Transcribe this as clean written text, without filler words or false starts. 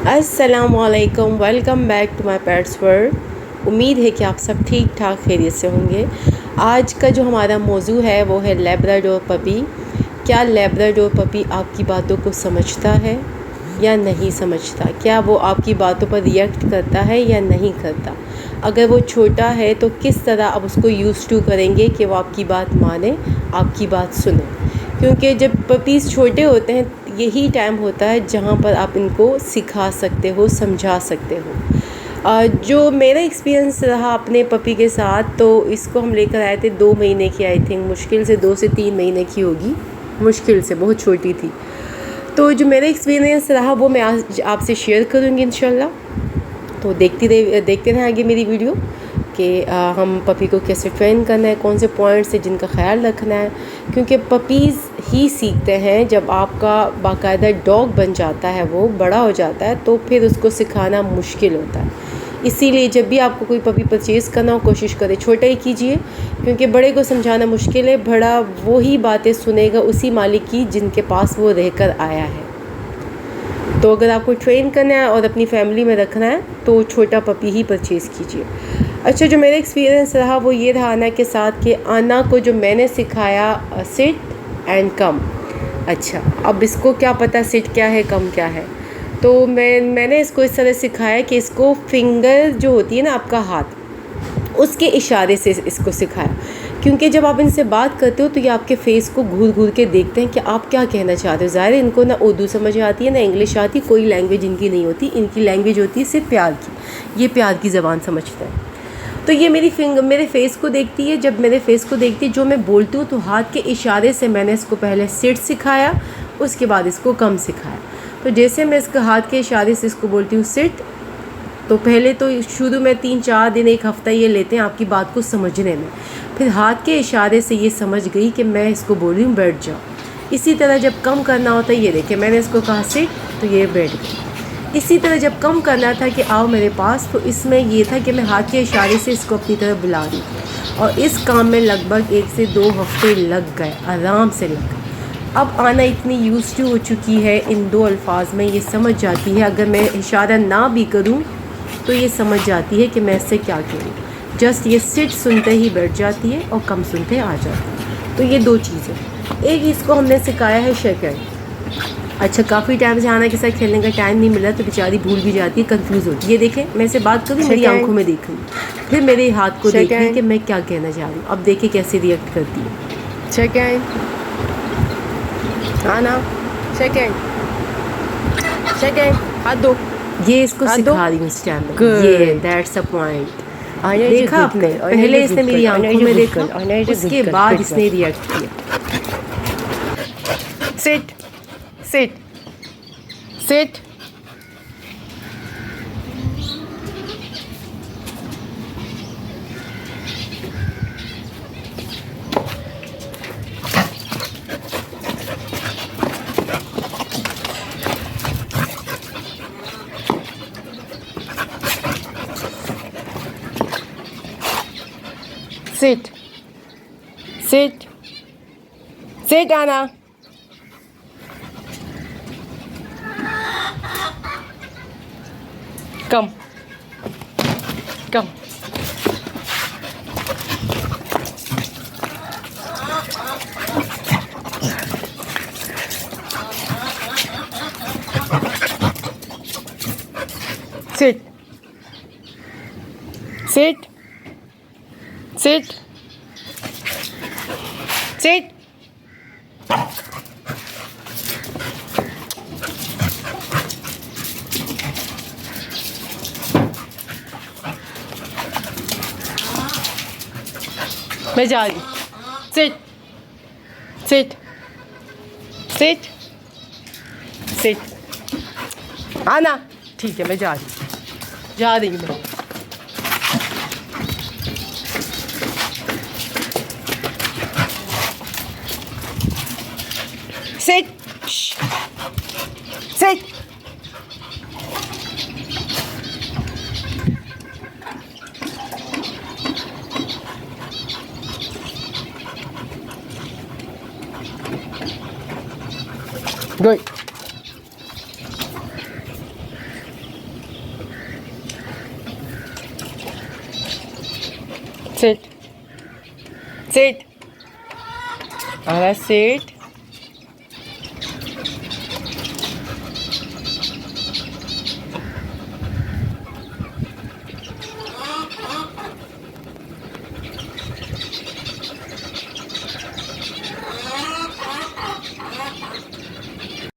अस्सलामुअलैकुम, welcome back to my pets world. उम्मीद है कि आप सब ठीक ठाक खैरियत से होंगे। आज का जो हमारा मौजू है वो है लैब्राडोर पपी। क्या लैब्राडोर पपी आपकी बातों को समझता है या नहीं समझता? क्या वो आपकी बातों पर रिएक्ट करता है या नहीं करता? अगर वो छोटा है तो किस तरह आप उसको यूज़ टू करेंगे कि वो आपकी बात माने, आपकी बात सुने? क्योंकि जब पपीज़ छोटे होते हैं यही टाइम होता है जहाँ पर आप इनको सिखा सकते हो, समझा सकते हो। जो मेरा एक्सपीरियंस रहा अपने पपी के साथ, तो इसको हम लेकर आए थे 2 महीने की, आई थिंक मुश्किल से 2 से 3 महीने की होगी, मुश्किल से, बहुत छोटी थी। तो जो मेरा एक्सपीरियंस रहा वो मैं आज आपसे शेयर करूँगी इंशाल्लाह। तो देखते रहें आगे मेरी वीडियो कि हम पपी को कैसे ट्रेन करना है, कौन से पॉइंट्स है जिनका ख्याल रखना है। क्योंकि पपीज़ ही सीखते हैं। जब आपका बाकायदा डॉग बन जाता है, वो बड़ा हो जाता है, तो फिर उसको सिखाना मुश्किल होता है। इसीलिए जब भी आपको कोई पपी परचेज़ करना हो, कोशिश करें छोटा ही कीजिए, क्योंकि बड़े को समझाना मुश्किल है। बड़ा वही बातें सुनेगा उसी मालिक की जिनके पास वो रहकर आया है। तो अगर आपको ट्रेन करना है और अपनी फैमिली में रखना है तो छोटा पपी ही परचेज़ कीजिए। अच्छा, जो मेरा एक्सपीरियंस रहा वो ये रहा आना के साथ कि आना को जो मैंने सिखाया सिट एंड कम। अच्छा, अब इसको क्या पता सिट क्या है, कम क्या है। तो मैंने इसको इस तरह सिखाया कि इसको फिंगर जो होती है ना, आपका हाथ, उसके इशारे से इसको सिखाया। क्योंकि जब आप इनसे बात करते हो तो ये आपके फेस को घूर घूर के देखते हैं कि आप क्या कहना चाहते हो। ज़ाहिर है इनको ना उर्दू समझ आती है ना इंग्लिश आती, कोई लैंग्वेज इनकी नहीं होती। इनकी लैंग्वेज होती है सिर्फ प्यार की। ये प्यार की ज़बान समझते हैं। तो ये मेरे फेस को देखती है। जब मेरे फेस को देखती है, जो मैं बोलती हूँ, तो हाथ के इशारे से मैंने इसको पहले सिट सिखाया, उसके बाद इसको कम सिखाया। तो जैसे मैं इसके हाथ के इशारे से इसको बोलती हूँ सिट, तो पहले तो शुरू में 3-4 दिन, 1 हफ़्ता ये लेते हैं आपकी बात को समझने में। फिर हाथ के इशारे से ये समझ गई कि मैं इसको बोल रही हूँ बैठ जाओ। इसी तरह जब कम करना होता है, ये देखिए मैंने इसको कहा सिट, तो ये बैठ गई। इसी तरह जब कम करना था कि आओ मेरे पास, तो इसमें ये था कि मैं हाथ के इशारे से इसको अपनी तरफ बुला रही थी। और इस काम में लगभग 1 से 2 हफ़्ते लग गए, आराम से लग गए। अब आना इतनी यूज़ टू हो चुकी है इन 2 अल्फाज में, ये समझ जाती है। अगर मैं इशारा ना भी करूँ तो ये समझ जाती है कि मैं इससे क्या करूँ। जस्ट ये सिट सुनते ही बैठ जाती है और कम सुनते आ जाती है। तो ये 2 चीज़ें। एक इसको हमने सिखाया है शेकर। अच्छा, काफ़ी टाइम से आना के साथ खेलने का टाइम नहीं मिला, तो बेचारी भूल भी जाती है, कंफ्यूज होती है। ये देखें, मैं इसे बात करूँ, मेरी आंखों में देख रही, फिर मेरे हाथ को देख रही कि मैं क्या कहना चाह रही हूँ। अब देखें कैसे रिएक्ट करती है। सेकेंड आना, सेकेंड हाथ दो। ये इसको सिखा रही हूँ इस टाइम में। ये दैट्स अ पॉइंट। देखा आपने, पहले इसने मेरी आंखों में देखा, उसके बाद इसने रिएक्ट किया। Sit sit sit. Sit sit sit आना। Come come. Sit sit sit sit. मैं जा रही। सिट सिट सिट सिट आना। ठीक है, मैं जा रही हूँ मैं। Sit sit. Good. Sit. Sit. Ara, sit.